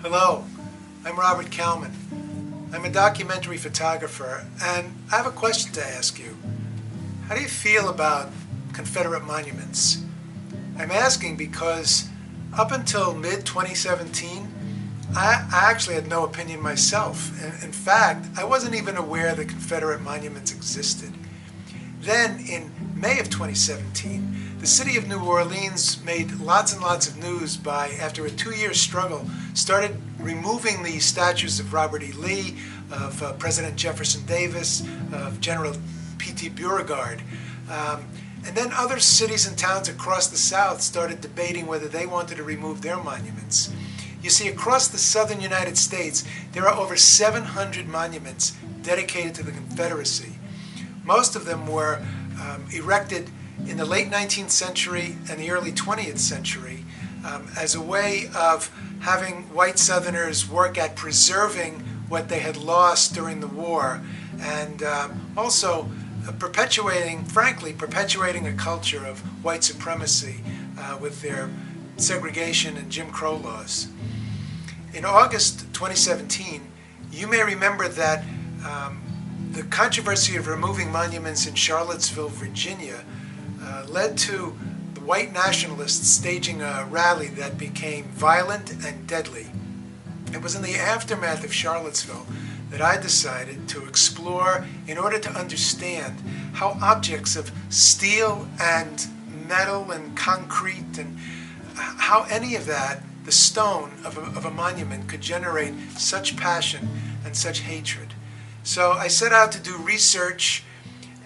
Hello, I'm Robert Kalman. I'm a documentary photographer, and I have a question to ask you. How do you feel about Confederate monuments? I'm asking because up until mid-2017, I actually had no opinion myself. In fact, I wasn't even aware that Confederate monuments existed. Then, in May of 2017, the city of New Orleans made lots and lots of news by, after a 2-year struggle, started removing the statues of Robert E. Lee, of President Jefferson Davis, of General P.T. Beauregard. And then other cities and towns across the South started debating whether they wanted to remove their monuments. You see, across the southern United States, there are over 700 monuments dedicated to the Confederacy. Most of them were erected in the late 19th century and the early 20th century as a way of having white Southerners work at preserving what they had lost during the war, and also frankly, perpetuating a culture of white supremacy with their segregation and Jim Crow laws. In August 2017, you may remember that the controversy of removing monuments in Charlottesville, Virginia, led to the white nationalists staging a rally that became violent and deadly. It was in the aftermath of Charlottesville that I decided to explore in order to understand how objects of steel and metal and concrete and how any of that, the stone of a monument, could generate such passion and such hatred. So I set out to do research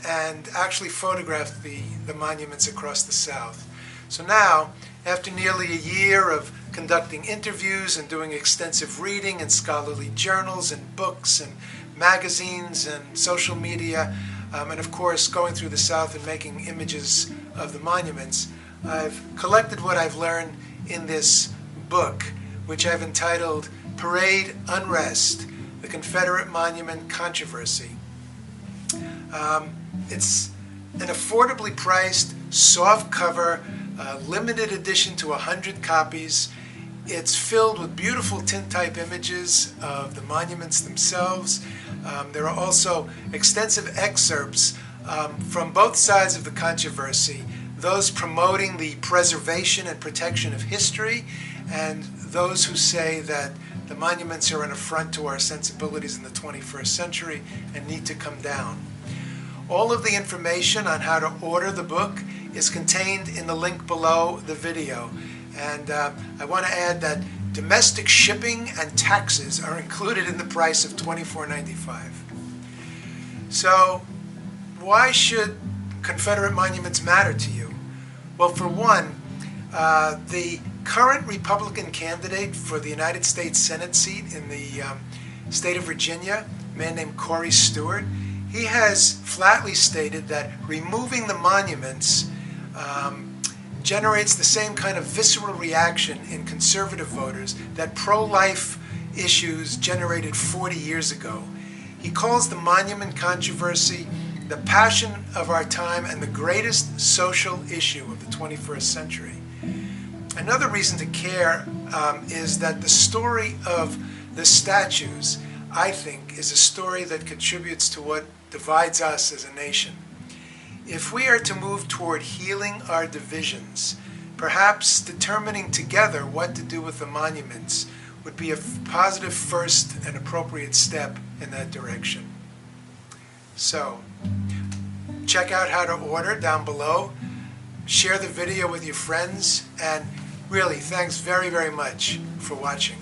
and actually photograph the monuments across the South. So now, after nearly a year of conducting interviews and doing extensive reading in scholarly journals and books and magazines and social media, and of course going through the South and making images of the monuments, I've collected what I've learned in this book, which I've entitled Parade Unrest, the Confederate Monument Controversy. It's an affordably priced, softcover, limited edition to 100 copies. It's filled with beautiful tintype images of the monuments themselves. There are also extensive excerpts from both sides of the controversy, those promoting the preservation and protection of history, and those who say that the monuments are an affront to our sensibilities in the 21st century and need to come down. All of the information on how to order the book is contained in the link below the video. And I want to add that domestic shipping and taxes are included in the price of $24.95. So why should Confederate monuments matter to you? Well, for one, the current Republican candidate for the United States Senate seat in the state of Virginia, a man named Corey Stewart, he has flatly stated that removing the monuments generates the same kind of visceral reaction in conservative voters that pro-life issues generated 40 years ago. He calls the monument controversy the passion of our time and the greatest social issue of the 21st century. Another reason to care is that the story of the statues, I think, is a story that contributes to what divides us as a nation. If we are to move toward healing our divisions, perhaps determining together what to do with the monuments would be a positive first and appropriate step in that direction. So, check out how to order down below, share the video with your friends, and really, thanks very, very much for watching.